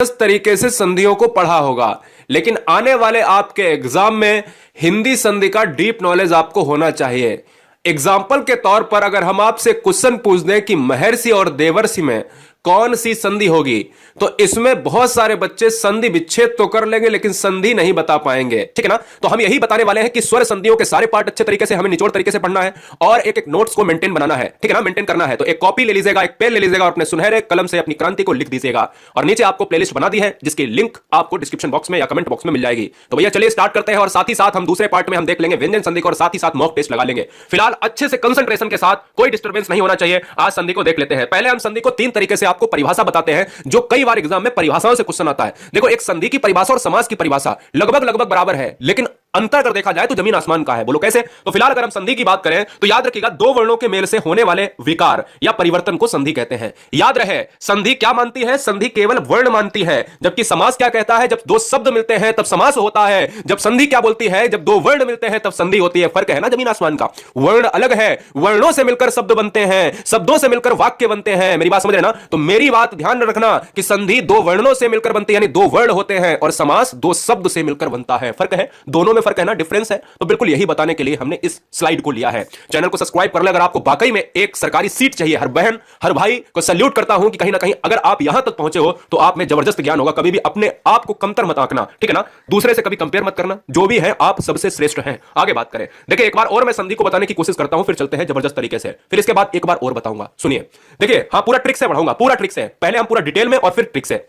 इस तरीके से संधियों को पढ़ा होगा, लेकिन आने वाले आपके एग्जाम में हिंदी संधि का डीप नॉलेज आपको होना चाहिए। एग्जाम्पल के तौर पर अगर हम आपसे क्वेश्चन पूछ दें कि महर्षि और देवर्षि में कौन सी संधि होगी, तो इसमें बहुत सारे बच्चे संधि विच्छेद तो कर लेंगे लेकिन संधि नहीं बता पाएंगे, ठीक है ना। तो हम यही बताने वाले हैं कि स्वर संधियों के सारे पार्ट अच्छे तरीके से हमें निचोड़ तरीके से पढ़ना है और एक एक नोट्स को मेंटेन बनाना है, ठीक है ना, मेंटेन करना है। तो एक कॉपी ले लीजिएगा, एक पेन ले लीजिएगा और अपने सुनहरे कलम से अपनी क्रांति को लिख दीजिएगा। और नीचे आपको प्लेलिस्ट बना दी है जिसकी लिंक आपको डिस्क्रिप्शन बॉक्स में या कमेंट बॉक्स में मिल जाएगी। तो भैया चलिए स्टार्ट करते हैं और साथ ही साथ हम दूसरे पार्ट में हम देख लेंगे व्यंजन संधि को और साथ ही साथ मॉक टेस्ट लगा लेंगे। फिलहाल अच्छे से कंसंट्रेशन के साथ, कोई डिस्टर्बेंस नहीं होना चाहिए। आज संधि को देख लेते हैं। पहले हम संधि को तीन तरीके से आपको परिभाषा बताते हैं जो कई बार एग्जाम में परिभाषाओं से क्वेश्चन आता है। देखो, एक संधि की परिभाषा और समास की परिभाषा लगभग बराबर है, लेकिन अंतर अगर देखा जाए तो जमीन आसमान का है। बोलो कैसे? तो फिलहाल अगर हम संधि की बात करें तो याद रखिएगा, दो वर्णों के मेल से होने वाले विकार या परिवर्तन को संधि कहते हैं। याद रहे, संधि क्या मानती है? संधि केवल वर्ण मानती है, जबकि समास क्या कहता है? जब दो शब्द मिलते हैं तब समास होता है। जब संधि क्या बोलती है? जब दो वर्ण मिलते हैं तब संधि होती है। फर्क है ना जमीन आसमान का। वर्ण अलग है, वर्णों से मिलकर शब्द बनते हैं, शब्दों से मिलकर वाक्य बनते हैं। मेरी बात समझ रहे ना? तो मेरी बात ध्यान रखना कि संधि दो वर्णों से मिलकर बनती है, यानी दो वर्ण होते हैं, और समास दो शब्द से मिलकर बनता है। फर्क है, दोनों में फर्क है ना, डिफरेंस है। तो बिल्कुल यही बताने के लिए हमने इस स्लाइड को लिया है। चैनल को सब्सक्राइब कर ले अगर आपको वाकई में एक सरकारी सीट चाहिए। हर बहन हर भाई को सैल्यूट करता हूं कि कहीं ना कहीं अगर आप यहां तक पहुंचे हो तो आप में जबरदस्त ज्ञान होगा। कभी भी अपने आप को कमतर मत आंकना, ठीक है ना। दूसरे से कभी कंपेयर मत करना, जो भी है आप सबसे श्रेष्ठ हैं। आगे बात करें, देखिए एक बार और मैं संधि को बताने की कोशिश करता हूं, फिर चलते हैं जबरदस्त तरीके से। फिर इसके बाद एक बार और बताऊंगा, सुनिए। देखिए, हाँ, पूरा ट्रिक से पढ़ाऊंगा, पूरा ट्रिक से। पहले हम पूरा डिटेल में और फिर ट्रिक से।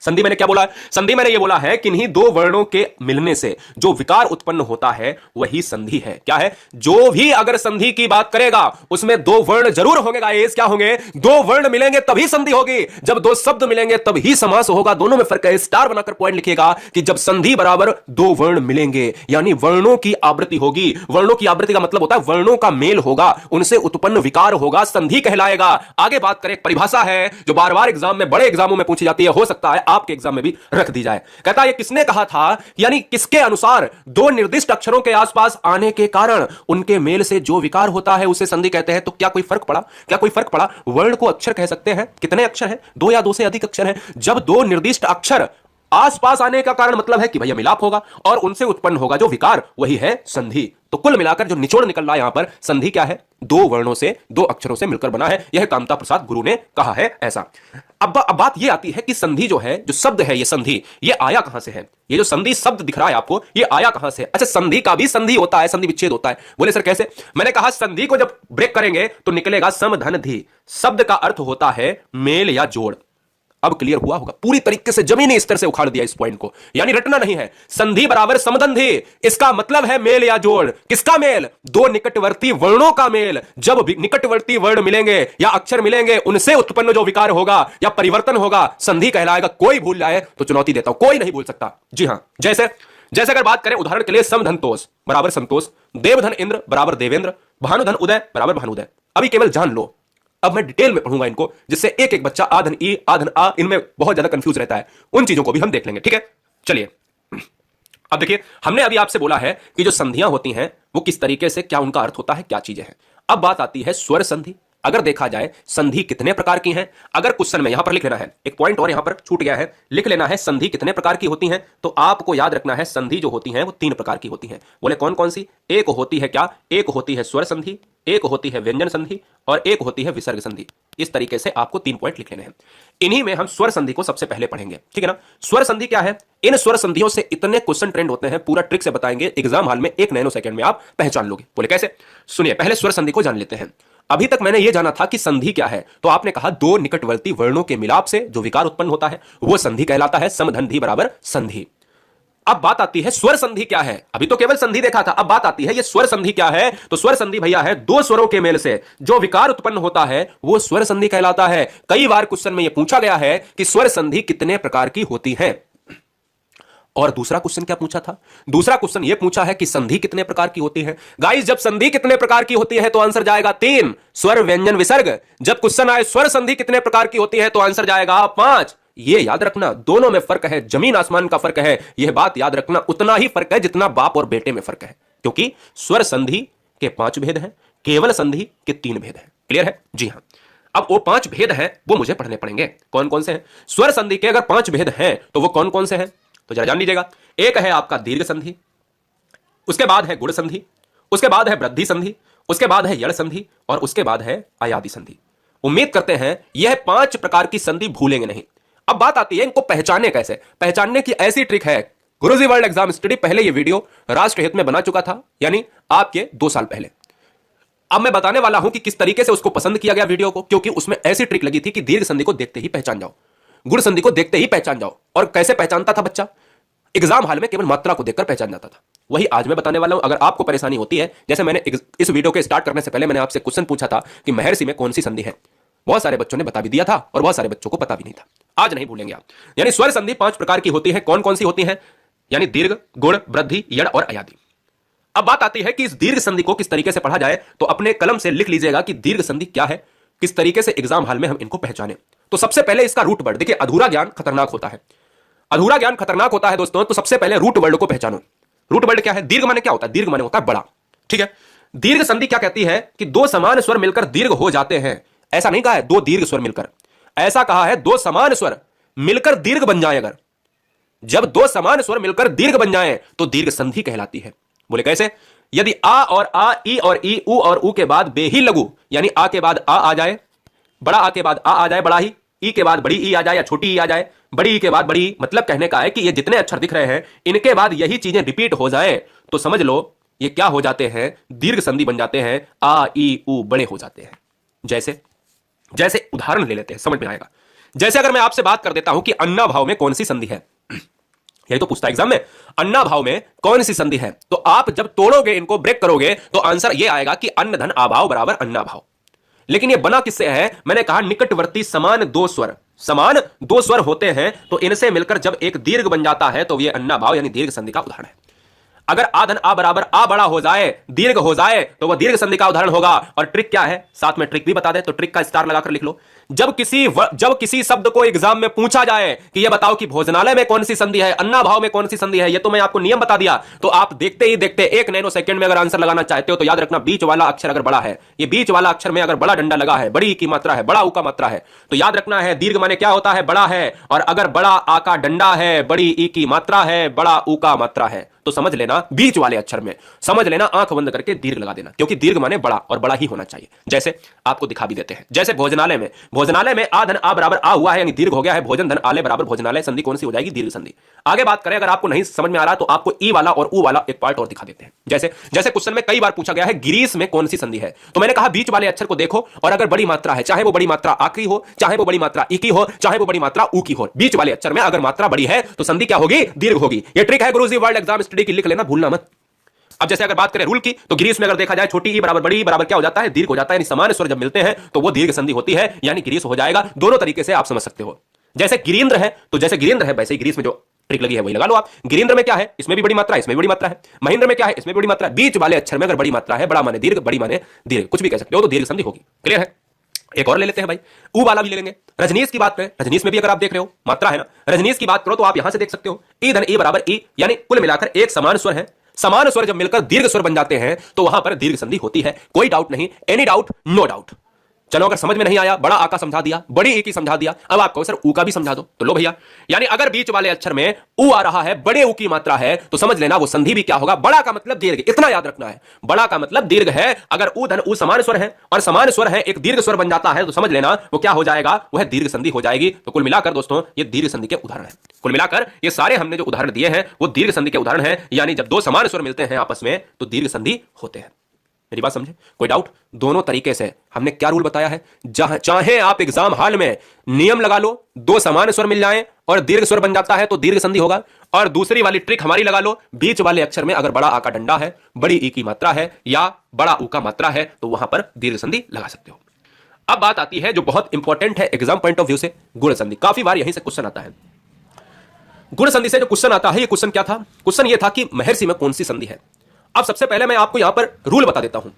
संधि मैंने क्या बोला है? संधि मैंने ये बोला है कि इन्हीं दो वर्णों के मिलने से जो विकार उत्पन्न होता है वही संधि है। क्या है? जो भी अगर संधि की बात करेगा उसमें दो वर्ण जरूर होंगे गाइस। क्या होंगे? दो वर्ण मिलेंगे तभी संधि होगी। जब दो शब्द मिलेंगे तभी समास होगा। दोनों में फर्क है। स्टार बनाकर पॉइंट लिखिएगा कि जब संधि बराबर दो वर्ण मिलेंगे, यानी वर्णों की आवृत्ति होगी। वर्णों की आवृत्ति का मतलब होता है वर्णों का मेल होगा, उनसे उत्पन्न विकार होगा, संधि कहलाएगा। आगे बात करें, परिभाषा है जो बार बार एग्जाम में, बड़े एग्जामों में पूछी जाती है, हो सकता है आपके एग्जाम में भी रख दी जाए। कहता है ये किसने कहा था, यानी किसके अनुसार? दो निर्दिष्ट अक्षरों के आसपास आने के कारण उनके मेल से जो विकार होता है उसे संधि कहते हैं। तो क्या कोई फर्क पड़ा? क्या कोई फर्क पड़ा? वर्ण को अक्षर कह सकते हैं। कितने अक्षर हैं? दो या दो से अधिक अक्षर हैं। जब दो निर्दिष्ट अक्षर आसपास आने का कारण मतलब है कि भैया मिलाप होगा और उनसे उत्पन्न होगा जो विकार, वही है संधि। तो कुल मिलाकर जो निचोड़ निकल रहा है यहां पर, संधि क्या है? दो वर्णों से, दो अक्षरों से मिलकर बना है। यह कामता प्रसाद गुरु ने कहा है ऐसा। अब बात यह आती है कि संधि जो है, जो शब्द है ये संधि, ये आया कहां से है? ये जो संधि शब्द दिख रहा है आपको, ये आया कहां से? अच्छा, संधि का भी संधि होता है, संधि विच्छेद होता है। बोले सर कैसे? मैंने कहा संधि को जब ब्रेक करेंगे तो निकलेगा सम धन धी। शब्द का अर्थ होता है मेल या जोड़। अब क्लियर हुआ होगा? पूरी तरीके से जमीनी स्तर से उखाड़ दिया इस पॉइंट को, यानी रटना नहीं है। संधि बराबर समधंधी, इसका मतलब है मेल या जोड़। किसका मेल? दो निकटवर्ती वर्णों का मेल। जब भी निकटवर्ती वर्ण मिलेंगे या अक्षर मिलेंगे, उनसे उत्पन्न जो विकार होगा या परिवर्तन होगा, संधि कहलाएगा। कोई भूल जाए तो चुनौती देता हूं, कोई नहीं भूल सकता। जी हां, जैसे अगर बात करें उदाहरण के लिए, समधनतोष बराबर संतोष, देवधन इंद्र बराबर देवेंद्र, भानुधन उदय बराबर भानुदय। अभी केवल जान लो, अब मैं डिटेल में पढ़ूंगा इनको, जिससे एक एक बच्चा आधन ई आधन आ इनमें बहुत ज्यादा कंफ्यूज रहता है। उन चीजों को भी हम देख लेंगे, ठीक है। चलिए, अब देखिए, हमने अभी आपसे बोला है कि जो संधियां होती हैं वो किस तरीके से, क्या उनका अर्थ होता है, क्या चीजें हैं। अब बात आती है स्वर संधि। अगर देखा जाए संधि कितने प्रकार की हैं, अगर क्वेश्चन में यहां पर लिख लेना है, एक पॉइंट और यहां पर छूट गया है, लिख लेना है संधि कितने प्रकार की होती हैं, तो आपको याद रखना है संधि जो होती हैं वो तीन प्रकार की होती हैं। बोले कौन कौन सी? एक होती है क्या? एक होती है स्वर संधि, एक होती है व्यंजन संधि और एक होती है विसर्ग संधि। इस तरीके से आपको तीन पॉइंट लिख लेने हैं। इन्हीं में हम स्वर संधि को सबसे पहले पढ़ेंगे, ठीक है ना। स्वर संधि क्या है? इन स्वर संधियों से इतने क्वेश्चन ट्रेंड होते हैं, पूरा ट्रिक से बताएंगे, एग्जाम हॉल में एक नैनो सेकंड में आप पहचान लोगे। बोले कैसे? सुनिए, पहले स्वर संधि को जान लेते हैं। अभी तक मैंने यह जाना था कि संधि क्या है, तो आपने कहा दो निकटवर्ती वर्णों के मिलाप से जो विकार उत्पन्न होता है वो संधि कहलाता है। समधंधी बराबर संधि। अब बात आती है स्वर संधि क्या है। अभी तो केवल संधि देखा था, अब बात आती है ये स्वर संधि क्या है। तो स्वर संधि भैया है दो स्वरों के मेल से जो विकार उत्पन्न होता है वो स्वर संधि कहलाता है। कई बार क्वेश्चन में यह पूछा गया है कि स्वर संधि कितने प्रकार की होती है। और दूसरा क्वेश्चन क्या पूछा था? दूसरा क्वेश्चन यह पूछा है कि संधि कितने प्रकार की होती है। गाइस, जब संधि कितने प्रकार की होती है तो आंसर जाएगा 3, स्वर व्यंजन विसर्ग। जब क्वेश्चन आए स्वर संधि कितने प्रकार की होती है तो आंसर जाएगा 5। ये याद रखना, दोनों में फर्क है, जमीन आसमान का फर्क है। यह बात याद रखना, उतना ही फर्क है जितना बाप और बेटे में फर्क है, क्योंकि स्वर संधि के 5 भेद हैं, केवल संधि के 3 भेद हैं। क्लियर है? जी हां। अब वो 5 भेद हैं वो मुझे पढ़ने पड़ेंगे। कौन कौन से हैं? स्वर संधि के अगर 5 भेद हैं तो वो कौन कौन से हैं? तो जरा जान लीजिएगा। एक है आपका दीर्घ संधि, उसके बाद है गुण संधि, उसके बाद है वृद्धि संधि, उसके बाद है यड़ संधि और उसके बाद है अयादि संधि। उम्मीद करते हैं यह 5 प्रकार की संधि भूलेंगे नहीं। अब बात आती है इनको पहचाने कैसे। पहचानने की ऐसी ट्रिक है, गुरुजी वर्ल्ड एग्जाम स्टडी पहले यह वीडियो राष्ट्र हित में बना चुका था, यानी आपके 2 साल पहले। अब मैं बताने वाला हूं कि किस तरीके से उसको पसंद किया गया वीडियो को, क्योंकि उसमें ऐसी ट्रिक लगी थी कि दीर्घ संधि को देखते ही पहचान जाओ, गुण संधि को देखते ही पहचान जाओ। और कैसे पहचानता था बच्चा? एग्जाम हॉल में केवल मात्रा को देखकर पहचान जाता था। वही आज मैं बताने वाला हूं। अगर आपको परेशानी होती है, जैसे मैंने इस वीडियो के स्टार्ट करने से पहले मैंने आपसे क्वेश्चन पूछा था कि महर्षि में कौन सी संधि है, बहुत सारे बच्चों ने बता भी दिया था और बहुत सारे बच्चों को पता भी नहीं था। आज नहीं भूलेंगे आप। यानी स्वर संधि 5 प्रकार की होती है। कौन कौन सी होती है? यानी दीर्घ, गुण, वृद्धि, यड़ और अयादि। अब बात आती है कि इस दीर्घ संधि को किस तरीके से पढ़ा जाए, तो अपने कलम से लिख लीजिएगा कि दीर्घ संधि क्या है, किस तरीके से एग्जाम हॉल में हम इनको पहचाने। तो सबसे पहले इसका रूट वर्ड, देखिए अधूरा ज्ञान खतरनाक होता है, अधूरा ज्ञान खतरनाक होता है दोस्तों। तो सबसे पहले रूट वर्ड को पहचानो। रूट वर्ड क्या है? दीर्घ माने क्या होता है? दीर्घ माने होता है बड़ा, ठीक है। दीर्घ संधि क्या कहती है कि 2 समान स्वर मिलकर दीर्घ हो जाते हैं। ऐसा नहीं कहा है 2 दीर्घ स्वर मिलकर, ऐसा कहा है 2 समान स्वर मिलकर दीर्घ बन जाए। अगर जब 2 समान स्वर मिलकर दीर्घ बन जाए तो दीर्घ संधि कहलाती है। बोले कैसे? यदि आ और आ, ई और ई, उ और उ के बाद बे ही लघु, यानी आ के बाद आ जाए, बड़ा आ के बाद आ जाए बड़ा ही, ई के बाद बड़ी ई आ जाए या छोटी ई आ जाए, बड़ी ई के बाद बड़ी। मतलब कहने का है कि ये जितने अक्षर दिख रहे हैं इनके बाद यही चीजें रिपीट हो जाए तो समझ लो ये क्या हो जाते हैं? दीर्घ संधि बन जाते हैं। आ, ई, उ बड़े हो जाते हैं। जैसे जैसे उदाहरण ले लेते हैं, समझ में आएगा। जैसे अगर मैं आपसे बात कर देता हूं कि अन्ना भाव में कौन सी संधि है, यही तो पूछता एग्जाम में, अन्ना भाव में कौन सी संधि है, तो आप जब तोड़ोगे, इनको ब्रेक करोगे तो आंसर यह आएगा कि अन्न धन आभाव बराबर अन्ना भाव। लेकिन यह बना किससे है? मैंने कहा निकटवर्ती समान 2 स्वर, समान 2 स्वर होते हैं तो इनसे मिलकर जब एक दीर्घ बन जाता है तो यह अन्ना भाव यानी दीर्घ संधि का उदाहरण है। अगर आ धन आ बराबर आ बड़ा हो जाए, दीर्घ हो जाए तो वह दीर्घ संधि का उदाहरण होगा। और ट्रिक क्या है, साथ में ट्रिक भी बता दे, तो ट्रिक का स्टार लगाकर लिख लो। जब किसी शब्द को एग्जाम में पूछा जाए कि यह बताओ कि भोजनालय में कौन सी संधि है, अन्ना भाव में कौन सी संधि है, यह तो मैं आपको नियम बता दिया, तो आप देखते ही देखते 1 नैनो सेकंड में अगर आंसर लगाना चाहते हो तो याद रखना बीच वाला अक्षर अगर बड़ा है, ये बीच वाला अक्षर में अगर बड़ा डंडा लगा है, बड़ी ई की मात्रा है, बड़ा ऊ का मात्रा है, तो याद रखना है दीर्घ माने क्या होता है? बड़ा है। और अगर बड़ा आ का डंडा है, बड़ी ई की मात्रा है, बड़ा ऊ का मात्रा है, तो समझ लेना बीच वाले अक्षर में समझ लेना, आंख बंद करके दीर्घ लगा देना, क्योंकि दीर्घ माने बड़ा और बड़ा ही होना चाहिए। जैसे आपको दिखा भी देते हैं, जैसे भोजनालय में आ धन आ बराबर आ हुआ है यानी दीर्घ हो गया है, भोजन धन आले बराबर भोजनालय, संधि कौन सी हो जाएगी? दीर्घ संधि। आगे बात करें, अगर आपको नहीं समझ में आ रहा तो आपको ई वाला और ऊ वाला एक पार्ट और दिखा देते हैं। जैसे जैसे क्वेश्चन में कई बार पूछा गया है गिरीश में कौन सी संधि है, तो मैंने कहा बीच वाले अक्षर को देखो और अगर बड़ी मात्रा है, चाहे वो बड़ी मात्रा आ की हो, चाहे वो बड़ी मात्रा ई की हो, चाहे वो बड़ी मात्रा ऊ की हो, बीच वाले अक्षर में अगर मात्रा बड़ी है तो संधि क्या होगी? दीर्घ होगी। ये ट्रिक है गुरुजी वर्ल्ड एग्जाम स्टडी की, लिख लेना, भूलना मत। अब जैसे अगर बात करें रूल की, तो गिरीश में अगर देखा जाए छोटी ई बराबर बड़ी ई बराबर क्या हो जाता है? दीर्घ हो जाता है। यानी समान स्वर जब मिलते हैं तो वो दीर्घ संधि होती है, यानी गिरीश हो जाएगा। दोनों तरीके से आप समझ सकते हो। जैसे गिरीन्द्र है, तो जैसे गिरीन्द्र है वैसे ही गिरीश में जो ट्रिक लगी है वही लगा लो आप। गिरीन्द्र में क्या है? इसमें भी बड़ी मात्रा है, इसमें भी बड़ी मात्रा है। महेंद्र में क्या है? इसमें भी बड़ी मात्रा है। बीच वाले अक्षर में अगर बड़ी मात्रा है, बड़ा माने दीर्घ, बड़ी माने दीर्घ, कुछ भी कह सकते हो, तो दीर्घ संधि होगी। क्लियर है? एक और ले लेते हैं भाई, ऊ वाला भी ले लेंगे। रजनीश की बात करें, रजनीश में भी अगर आप देख रहे हो मात्रा है ना, रजनीश की बात करो तो आप यहां से देख सकते हो ई धन ई बराबर ई, यानी कुल मिलाकर एक समान स्वर है। समान स्वर जब मिलकर दीर्घ स्वर बन जाते हैं तो वहां पर दीर्घ संधि होती है। कोई डाउट नहीं, एनी डाउट, नो डाउट। चलो अगर समझ में नहीं आया, बड़ा आ का समझा दिया, बड़ी ई की समझा दिया, अब आप कहो सर ऊ का भी समझा दो, तो लो भैया, यानी अगर बीच वाले अक्षर में ऊ आ रहा है, बड़े ऊ की मात्रा है, तो समझ लेना वो संधि भी क्या होगा? बड़ा का मतलब दीर्घ, इतना याद रखना है, बड़ा का मतलब दीर्घ है। अगर ऊ धन ऊ समान स्वर है और समान स्वर है एक दीर्घ स्वर बन जाता है तो समझ लेना वो क्या हो जाएगा? वह दीर्घ संधि हो जाएगी। तो कुल मिलाकर दोस्तों ये दीर्घ संधि के उदाहरण है। कुल मिलाकर ये सारे हमने जो उदाहरण दिए हैं वो दीर्घ संधि के उदाहरण है, यानी जब 2 समान स्वर मिलते हैं आपस में तो दीर्घ संधि होते हैं। मेरी बात समझे? कोई डाउट? दोनों तरीके से हमने क्या रूल बताया है, जहां चाहे आप एग्जाम हॉल में नियम लगा लो, 2 समान स्वर मिल जाएं और दीर्घ स्वर बन जाता है तो दीर्घ संधि होगा। और दूसरी वाली ट्रिक हमारी लगा लो, बीच वाले अक्षर में अगर बड़ा आ का डंडा है, बड़ी ई की मात्रा है या बड़ा ऊ का मात्रा है तो वहां पर दीर्घ संधि लगा सकते हो। अब बात आती है जो बहुत इंपॉर्टेंट है एग्जाम पॉइंट ऑफ व्यू से, गुण संधि। काफी बार यहीं से क्वेश्चन आता है। गुण संधि से जो क्वेश्चन आता है, ये क्वेश्चन क्या था? क्वेश्चन ये था कि महर्षि में कौन सी संधि है। अब सबसे पहले मैं आपको यहां पर रूल बता देता हूं।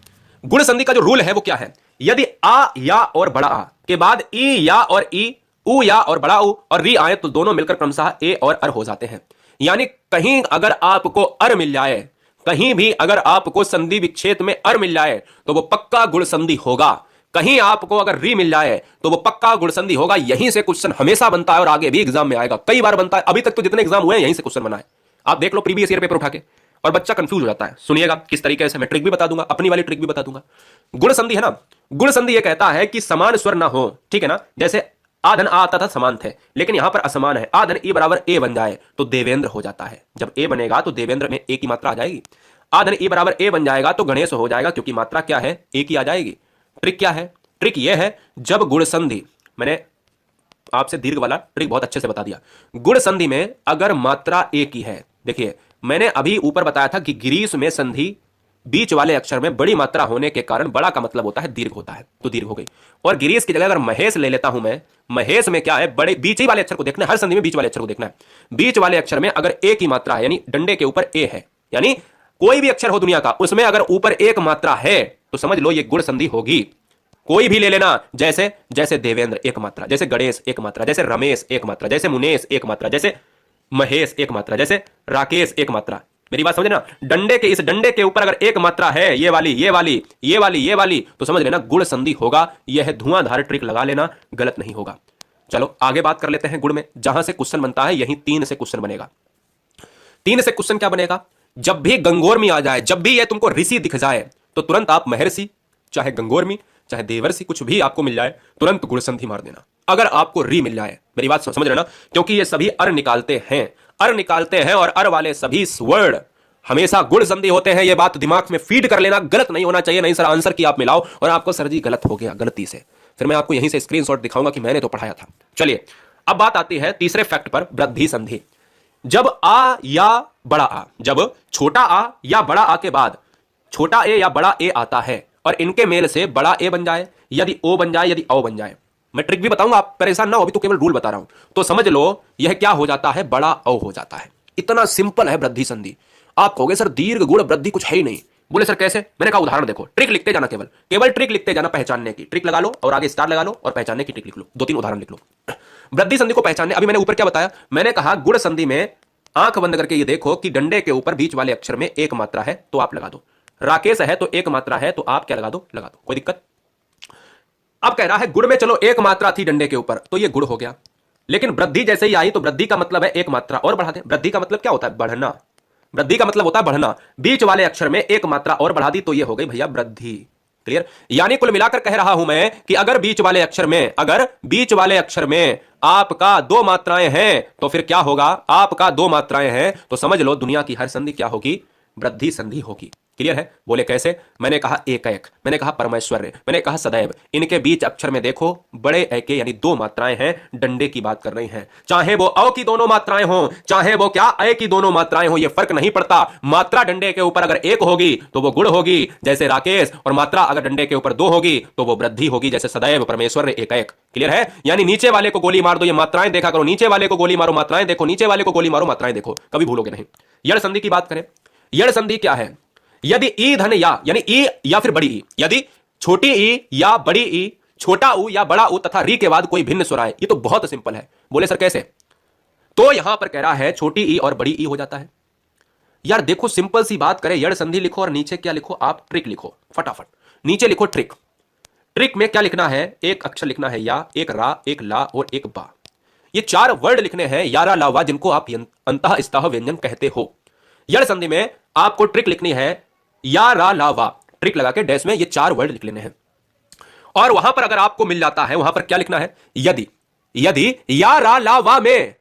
गुण संधि का जो रूल है वो क्या है? यदि आ या और बड़ा आ के बाद ई या और ई, ऊ या और बड़ा ऊ और री आए तो दोनों मिलकर क्रमशः ए और अर हो जाते हैं। यानी कहीं अगर आपको अर मिल जाए, कहीं भी अगर आपको संधि विच्छेद में अर मिल जाए तो वो पक्का गुण संधि होगा। कहीं आपको अगर री मिल जाए तो वो पक्का गुण संधि होगा। यहीं से क्वेश्चन हमेशा बनता है और आगे भी एग्जाम में आएगा, कई बार बनता है। अभी तक तो जितने एग्जाम हुए हैं यहीं से क्वेश्चन बना है। आप देख लो प्रीवियस ईयर पेपर उठा के, और बच्चा कंफ्यूज हो जाता है। सुनिएगा किस तरीके से, मैं ट्रिक भी बता दूंगा, अपनी वाली ट्रिक भी बता दूंगा। गुण संधि है ना, गुण संधि ये कहता है कि समान स्वर ना हो, ठीक है ना। जैसे आधन आ आता था समान थे, लेकिन यहां पर असमान है। आधन ई बराबर ए बन जाए तो देवेंद्र हो जाता है। जब ए बनेगा तो देवेंद्र में ए की मात्रा आ जाएगी। आधन ई बराबर ए बन जाएगा तो गणेश हो जाएगा, क्योंकि मात्रा क्या है, ए की आ जाएगी। ट्रिक क्या है, ट्रिक ये है, जब गुण संधि, मैंने आपसे दीर्घ वाला ट्रिक बहुत अच्छे से बता दिया। गुण संधि में अगर मात्रा ए की है, देखिए मैंने अभी ऊपर बताया था कि गिरीश में संधि बीच वाले अक्षर में बड़ी मात्रा होने के कारण बड़ा का मतलब होता है दीर्घ होता है, तो दीर्घ हो गई। और गिरीश की जगह अगर महेश ले लेता हूं मैं, महेश में क्या है, बड़े बीच ही वाले अक्षर को देखना है, हर संधि में बीच वाले अक्षर को देखना है। बीच वाले अक्षर में अगर ए की मात्रा है, यानी डंडे के ऊपर ए है, यानी कोई भी अक्षर हो दुनिया का, उसमें अगर ऊपर एक मात्रा है तो समझ लो ये गुण संधि होगी। कोई भी ले लेना, जैसे जैसे देवेंद्र एक मात्रा, जैसे गणेश एक मात्रा, जैसे रमेश एक मात्रा, जैसे मुनेश एक मात्रा, जैसे महेश एक मात्रा, जैसे राकेश एक मात्रा। मेरी बात समझे ना, डंडे के, इस डंडे के ऊपर अगर एक मात्रा है, ये वाली ये वाली ये वाली ये वाली, तो समझ लेना गुण संधि होगा। यह धुआंधार ट्रिक लगा लेना, गलत नहीं होगा। चलो आगे बात कर लेते हैं गुण में। जहां से क्वेश्चन बनता है यहीं 3 से क्वेश्चन बनेगा। 3 से क्वेश्चन क्या बनेगा, जब भी गंगोर्मी आ जाए, जब भी यह तुमको ऋषि दिख जाए तो तुरंत आप महर्षि, चाहे गंगोर्मी चाहे देवर्षि, कुछ भी आपको मिल जाए तुरंत गुण संधि मार देना। अगर आपको री मिल जाए, मेरी बात समझ लेना, क्योंकि ये सभी अर निकालते हैं, अर निकालते हैं, और अर वाले सभी वर्ड हमेशा गुण संधि होते हैं। ये बात दिमाग में फीड कर लेना, गलत नहीं होना चाहिए। नहीं सर आंसर की आप मिलाओ और आपको सर जी गलत हो गया गलती से, फिर मैं आपको यहीं से स्क्रीनशॉट दिखाऊंगा कि मैंने तो पढ़ाया था। चलिए अब बात आती है तीसरे फैक्ट पर, वृद्धि संधि। जब आ या बड़ा आ, जब छोटा आ या बड़ा आ के बाद छोटा ए या बड़ा ए आता है और इनके मेल से बड़ा ए बन जाए, यदि ओ बन जाए, यदि औ बन जाए, मैं ट्रिक भी बताऊंगा, आप परेशान ना हो, अभी तो केवल रूल बता रहा हूं, तो समझ लो यह क्या हो जाता है, बड़ा औ हो जाता है। इतना सिंपल है वृद्धि संधि। आप कहोगे सर दीर्घ गुण वृद्धि कुछ है ही नहीं, बोले सर कैसे, मैंने कहा उदाहरण देखो, ट्रिक लिखते जाना, केवल केवल ट्रिक लिखते जाना, पहचानने की ट्रिक लगा लो और आगे स्टार लगा लो और पहचानने की ट्रिक लिख लो, 2-3 उदाहरण लिख लो। वृद्धि संधि को पहचानने, अभी मैंने ऊपर क्या बताया, मैंने कहा गुण संधि में आंख बंद करके ये देखो कि डंडे के ऊपर बीच वाले अक्षर में एक मात्रा है तो आप लगा दो, राकेश है तो एक मात्रा है तो आप क्या लगा दो, लगा दो, कोई दिक्कत। अब कह रहा है गुण में, चलो एक मात्रा थी डंडे के ऊपर तो ये गुण हो गया, लेकिन वृद्धि जैसे ही आई तो वृद्धि का मतलब है एक मात्रा और बढ़ा दे। वृद्धि का मतलब क्या होता है, बढ़ना। वृद्धि का मतलब होता है बढ़ना, बीच वाले अक्षर में एक मात्रा और बढ़ा दी तो ये हो गई भैया वृद्धि। क्लियर, यानी कुल मिलाकर कह रहा हूं मैं कि अगर बीच वाले अक्षर में, अगर बीच वाले अक्षर में आपका 2 मात्राएं हैं तो फिर क्या होगा, आपका 2 मात्राएं हैं तो समझ लो दुनिया की हर संधि क्या होगी, वृद्धि संधि होगी। क्लियर है, बोले कैसे, मैंने कहा एक एक, मैंने कहा परमेश्वर, मैंने कहा सदैव, इनके बीच अक्षर में देखो बड़े ए के यानी 2 मात्राएं हैं, डंडे की बात कर रही हैं, चाहे वो अ की दोनों मात्राएं हो, चाहे वो क्या ए की दोनों मात्राएं हो, ये फर्क नहीं पड़ता। मात्रा डंडे के ऊपर अगर एक होगी तो वो गुण होगी जैसे राकेश, और मात्रा अगर डंडे के ऊपर 2 होगी तो वो वृद्धि होगी जैसे सदैव, परमेश्वर, एक एक। क्लियर है, यानी नीचे वाले को गोली मार दो, ये मात्राएं देखा करो, नीचे वाले को गोली मारो मात्राएं देखो, नीचे वाले को गोली मारो मात्राएं देखो, कभी भूलोगे नहीं। यड़ संधि की बात करें, यड़ संधि क्या है, यदि ई धन या, यानी ई या फिर बड़ी ई, यदि छोटी ई या बड़ी ई, छोटा ऊ या बड़ा ऊ तथा री के बाद कोई भिन्न स्वर आए, ये तो बहुत सिंपल है। बोले सर कैसे, तो यहां पर कह रहा है छोटी ई और बड़ी ई हो जाता है। यार देखो सिंपल सी बात करें, यड़ संधि लिखो और नीचे क्या लिखो, आप ट्रिक लिखो फटाफट, नीचे लिखो ट्रिक। ट्रिक में क्या लिखना है, एक अक्षर लिखना है या, एक रा, एक ला और एक बा, ये 4 वर्ड लिखने हैं, यारा लावा, जिनको आप अंतः स्तः व्यंजन कहते हो। यड़ संधि में आपको ट्रिक लिखनी है या रा ला वा, ट्रिक लगा के डैश में ये 4 वर्ड लिख लेने हैं, और वहां पर अगर आपको मिल जाता है, वहां पर क्या लिखना है, यदि, यदि या रा ला वा में,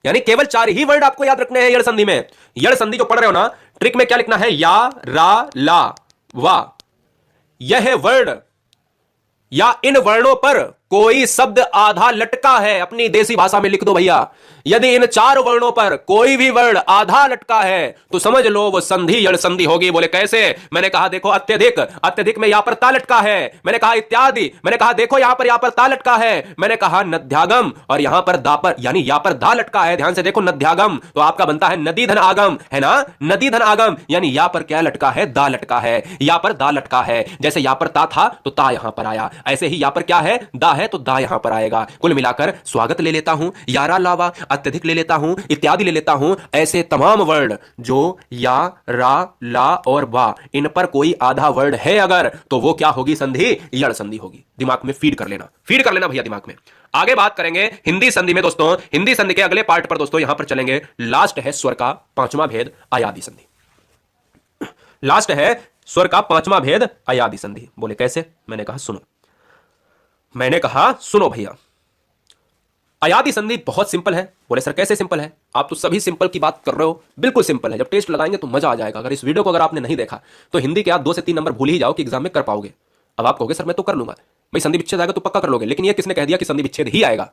यानी केवल 4 ही वर्ड आपको याद रखने हैं यड़ संधि में। यड़ संधि जो पढ़ रहे हो ना, ट्रिक में क्या लिखना है, या रा ला वा, यह वर्ड या इन वर्णों पर कोई शब्द आधा लटका है, अपनी देसी भाषा में लिख दो भैया, यदि इन 4 वर्णों पर कोई भी वर्ण आधा लटका है तो समझ लो वो संधि यड़ संधि होगी। बोले कैसे, मैंने कहा देखो अत्यधिक, अत्यधिक में यहां पर ता लटका है, मैंने कहा इत्यादि, मैंने कहा देखो यहां पर ता लटका है, मैंने कहा नद्यागम, और यहां पर दा पर, यानी यहां पर दा लटका है, ध्यान से देखो नद्यागम, तो आपका बनता है नदी धन आगम, है ना, नदी धन आगम, यानी यहां पर क्या लटका है, दा लटका है, यहां पर दा लटका है, जैसे यहां पर ता था तो ता यहां पर आया, ऐसे ही यहां पर क्या है, दा है तो दा यहां पर आएगा। कुल मिलाकर स्वागत ले लेता हूं, यारा लावा, अत्यधिक ले लेता हूं, इत्यादि ले लेता हूं। ऐसे तमाम वर्ड जो या, रा, ला और वा, इन पर कोई आधा वर्ड है अगर, तो वो क्या होगी संधि? यड़ संधि होगी। दिमाग में फीड कर लेना भैया दिमाग में। आगे बात करेंगे हिंदी संधि में दोस्तों। हिंदी संधि के अगले पार्ट पर दोस्तों यहां पर चलेंगे। लास्ट है स्वर का पांचवा भेद, अयादि संधि। लास्ट है स्वर का पांचवा भेद, अयादि संधि। बोले कैसे? मैंने कहा सुनो भैया। अयादि संधि बहुत सिंपल है। बोले सर कैसे सिंपल है? आप तो सभी सिंपल की बात कर रहे हो। बिल्कुल सिंपल है, जब टेस्ट लगाएंगे तो मजा आ जाएगा। अगर इस वीडियो को अगर आपने नहीं देखा तो हिंदी के आप 2 से 3 नंबर भूल ही जाओ कि एग्जाम में कर पाओगे। अब आप कहोगे सर मैं तो कर लूंगा। भाई संधि विच्छेद आएगा तो पक्का कर लोगे, लेकिन ये किसने कह दिया कि संधि विच्छेद ही आएगा?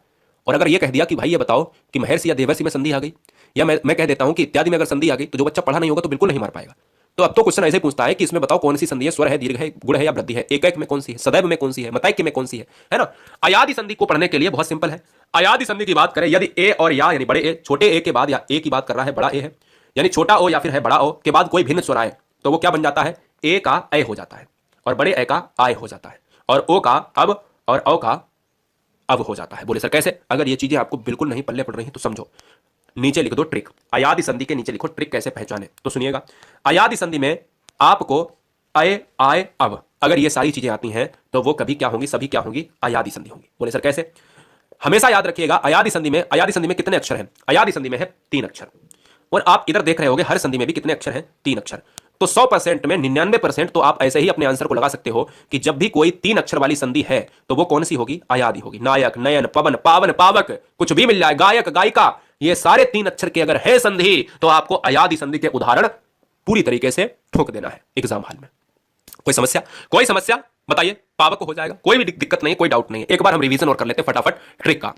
और अगर ये कह दिया कि भाई ये बताओ कि महर्षि या देवर्षि में संधि आ गई, या मैं कह देता हूं कि इत्यादि में अगर संधि आ गई, तो जो बच्चा पढ़ा नहीं होगा तो बिल्कुल नहीं मार पाएगा। तो अब तो क्वेश्चन ऐसे पूछता है कि इसमें बताओ कौन सी संधि है, स्वर है, दीर्घ है, गुण है या वृद्धि है, एक में कौन सी है, सदैव में कौन सी है, मतैक्य में कौन सी है ना। अयादि संधि को पढ़ने के लिए बहुत सिंपल है। अयादि संधि की बात करें, यदि ए और या यानी बड़े ए, छोटे ए के बाद या ए की बात कर रहा है बड़ा ए है, यानी छोटा ओ या फिर है बड़ा ओ के बाद कोई भिन्न स्वर आए तो वो क्या बन जाता है? ए का ए हो जाता है और बड़े ए का आय हो जाता है, और ओ का अब और औ का अब हो जाता है। बोले सर कैसे? अगर ये चीजें आपको बिल्कुल नहीं पल्ले पड़ रही तो समझो, नीचे लिख दो ट्रिक। अयादि संधि के नीचे लिखो ट्रिक कैसे पहचाने, तो सुनिएगा। अयादि संधि में आपको अय, आय, अब, अगर ये सारी चीजें आती हैं तो वो कभी क्या होंगी? सभी क्या होंगी? अयादि संधि होंगी। बोले सर कैसे? हमेशा याद रखिएगा अयादि संधि में कितने अक्षर हैं? अयादि संधि में है 3 अक्षर। और आप इधर देख रहे होगे हर संधि में भी कितने अक्षर हैं? 3 अक्षर। तो 100% में 99% तो आप ऐसे ही अपने आंसर को लगा सकते हो कि जब भी कोई 3 अक्षर वाली संधि है तो वो कौन सी होगी? अयादि होगी। नायक, नयन, पवन, पावन, पावक, कुछ भी मिल जाए, गायक, गायिका, ये सारे 3 अक्षर के अगर है संधि तो आपको अयादि संधि के उदाहरण पूरी तरीके से ठोक देना है एग्जाम हॉल में। कोई समस्या बताइए। पावक हो जाएगा, कोई भी दिक्कत नहीं, कोई डाउट नहीं है। एक बार हम रिवीजन और कर लेते हैं फटाफट ट्रिक का।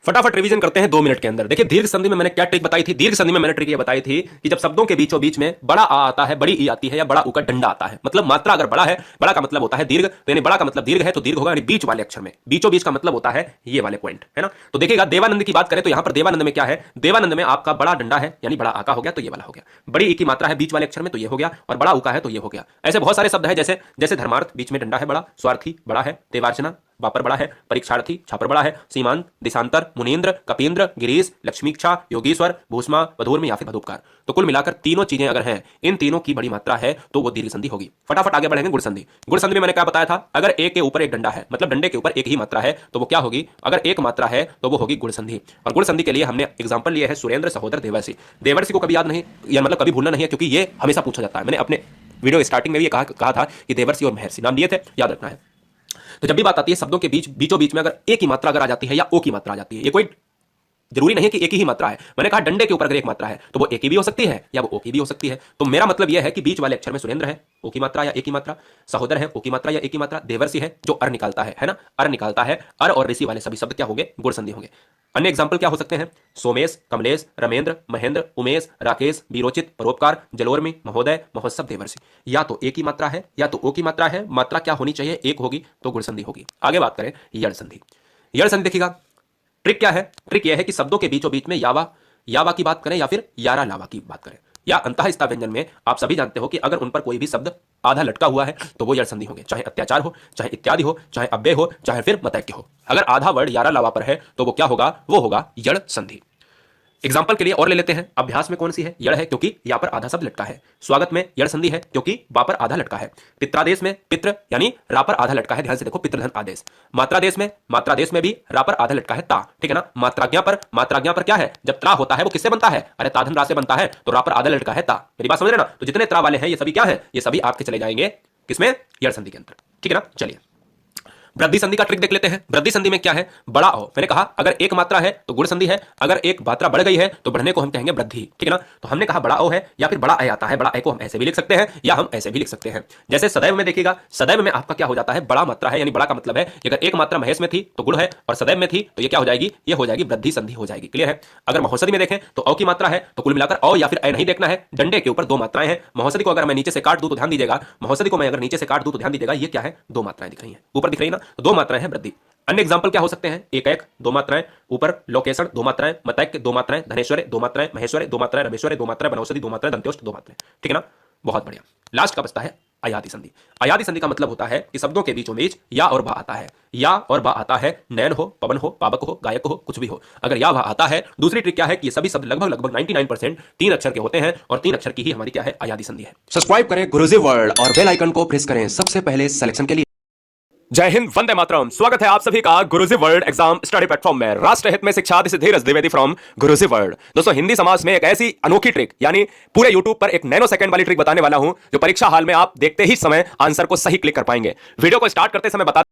फटाफट रिवीजन करते हैं 2 मिनट के अंदर। देखिए दीर्घ संधि में मैंने क्या ट्रिक बताई थी? दीर्घ संधि में मैंने ट्रिक ये बताई थी कि जब शब्दों के बीचों बीच में बड़ा आ आता है, बड़ी ई आती है, या बड़ा ऊ का डंडा आता है, मतलब मात्रा अगर बड़ा है, बड़ा का मतलब होता है दीर्घ, तो यानी बड़ा का मतलब दीर्घ है तो दीर्घ होगा यानी बीच वाले अक्षर में। बीचों बीच का मतलब होता है ये वाले पॉइंट, है ना। तो देखिएगा देवानंद की बात करें तो यहां पर देवानंद में क्या है? देवानंद में आपका बड़ा डंडा है यानी बड़ा आका हो गया तो ये वाला हो गया। बड़ी ई की मात्रा है बीच वाले अक्षर में तो ये हो गया, और बड़ा ऊ का है तो ये हो गया। ऐसे बहुत सारे शब्द है जैसे धर्मार्थ बीच में डंडा है बड़ा, स्वार्थी बड़ा है, देवार्चना वापर बड़ा है, परीक्षार्थी छापर बड़ा है, सीमांत, दिशांतर, मुनीन्द्र, कपीन्द्र, गिरीश, लक्ष्मीक्षा, योगीश्वर, भूष्मा, वधूर्मी या फिर वधूपकार। तो कुल मिलाकर तीनों चीजें अगर हैं, इन तीनों की बड़ी मात्रा है तो वो दीर्घ संधि होगी। फटाफट आगे बढ़ेंगे। गुण संधि। गुण संधि में मैंने क्या बताया था? अगर एक के ऊपर एक डंडा है, मतलब डंडे के ऊपर एक ही मात्रा है तो वो क्या होगी? अगर एक मात्रा है तो वो होगी गुण संधि। और गुण संधि के लिए हमने एग्जाम्पल लिए है सुरेंद्र, सहोदर, देवर्षि। देवर्षि को कभी याद नहीं, या मतलब कभी भूलना नहीं है, क्योंकि ये हमेशा पूछा जाता है। मैंने अपने वीडियो स्टार्टिंग में भी कहा था कि देवर्षि और महर्षि नाम दिए थे, याद रखना है। तो जब भी बात आती है शब्दों के बीचों बीच में अगर ए की मात्रा अगर आ जाती है या ओ की मात्रा आ जाती है, ये कोई जरूरी नहीं कि एक ही मात्रा है। मैंने कहा डंडे के ऊपर अगर एक मात्रा है तो वो ए की भी हो सकती है या वो ओ की भी हो सकती है। तो मेरा मतलब यह है कि बीच वाले अक्षर में सुरेंद्र है, ओ की मात्रा या ए की मात्रा, सहोदर है, ओ की मात्रा या ए की मात्रा, देवर्षि है जो अर निकालता है ना, अर निकालता है। अर और ऋषि वाले सभी शब्द क्या होंगे? गुण संधि होंगे। अन्य एग्जाम्पल क्या हो सकते हैं? सोमेश, कमलेश, रमेंद्र, महेंद्र, उमेश, राकेश, वीरोचित, परोपकार, जलोर्मी, महोदय, महोत्सव, देवर्षि। या तो ए की मात्रा है या तो ओ की मात्रा है। मात्रा क्या होनी चाहिए? एक होगी तो गुण संधि होगी। आगे बात करें यड़ संधि। यड़ संधि देखिएगा ट्रिक क्या है? ट्रिक यह है कि शब्दों के बीचों बीच में यावा की बात करें या फिर यारा लावा की बात करें, या अंतःस्था व्यंजन में आप सभी जानते हो कि अगर उन पर कोई भी शब्द आधा लटका हुआ है तो वो यड़ संधि होंगे। चाहे अत्याचार हो, चाहे इत्यादि हो, चाहे अव्यय हो, चाहे फिर मतैक्य हो। अगर आधा वर्ड यारा लावा पर है तो वो क्या होगा? वो होगा यड़ संधि। एग्जाम्पल के लिए और ले लेते हैं। अभ्यास में कौन सी है? यड़ है क्योंकि या पर आधा शब्द लटका है। स्वागत में यड़ संधि है क्योंकि वा पर आधा लटका है। पित्रादेश में पित्र यानी रा पर आधा लटका है, ध्यान से देखो, पितृधन आदेश। मात्रादेश में भी रा पर आधा लटका है, ता, ठीक है ना। मात्राज्ञा पर क्या है? जब त्रा होता है वो किससे बनता है? अरे ताधन रा से बनता है, तो रा पर आधा लटका है ता। मेरी बात समझ रहे ना। तो जितने त्रा वाले हैं ये सभी क्या है? ये सभी आपके चले जाएंगे किसमें? यड़ संधि के अंदर, ठीक है ना। चलिए वृद्धि संधि का ट्रिक देख लेते हैं। वृद्धि संधि में क्या है? बड़ा ओ। मैंने कहा अगर एक मात्रा है तो गुण संधि है, अगर एक मात्रा बढ़ गई है तो बढ़ने को हम कहेंगे वृद्धि, ठीक है ना। तो हमने कहा बड़ा ओ है या फिर बड़ा ए आता है। बड़ा ए को हम ऐसे भी लिख सकते हैं या हम ऐसे भी लिख सकते हैं। जैसे सदैव में देखिएगा, सदैव में आपका क्या हो जाता है? बड़ा मात्रा है, यानी बड़ा का मतलब है अगर एक मात्रा महेश में थी तो गुण है, और सदैव में थी तो ये क्या हो जाएगी? ये हो जाएगी वृद्धि संधि हो जाएगी। क्लियर है। अगर महोषधि में देखें तो औ की मात्रा है तो कुल मिलाकर औ या फिर ए नहीं देखना है, डंडे के ऊपर 2 मात्राएं हैं। महोषधि को अगर मैं नीचे से काट दूं तो ध्यान दीजिएगा, महोषधि को मैं अगर नीचे से काट दूं तो ध्यान दीजिएगा, ये क्या है? 2 मात्राएं दिख रही हैं, ऊपर दिख रही है ना, तो 2 मात्राएं हैं वृद्धि। अन्य एग्जांपल क्या हो सकते हैं? एक 2 मात्राएं, ऊपर लोकेशण 2 मात्राएं, मतैक्य 2 मात्राएं, धनेश्वरे 2 मात्राएं, महेश्वरे 2 मात्राएं, रमेश्वरे 2 मात्राएं, बनौषधि 2 मात्राएं, दंत्योष्ट 2 मात्राएं, ठीक है ना। बहुत बढ़िया। लास्ट का बचता है अयादी संधि। अयादी संधि का मतलब होता है कि शब्दों के बीचों बीच या और बा आता है। या और बा आता है, नयन हो, पवन हो, पावक हो, गायक हो, कुछ भी हो। अगर या बा आता है, दूसरी ट्रिक क्या है कि ये सभी शब्द लगभग 99% 3 अक्षर के होते हैं और 3 अक्षर की ही हमारी क्या है, अयादी संधि है। सब्सक्राइब करें गुरुजी वर्ल्ड और बेल आइकन को प्रेस करें सबसे पहले सिलेक्शन के लिए। जय हिंद, वंदे मातरम। स्वागत है आप सभी का गुरुजी वर्ल्ड एग्जाम स्टडी प्लेटफॉर्म में। राष्ट्र हित में शिक्षा, this is Dheeraj Dwivedi from Guruji world. दोस्तों, हिंदी समाज में एक ऐसी अनोखी ट्रिक, यानी पूरे यूट्यूब पर एक नैनो सेकंड वाली ट्रिक बताने वाला हूं, जो परीक्षा हाल में आप देखते ही समय आंसर को सही क्लिक कर पाएंगे। वीडियो को स्टार्ट करते समय बता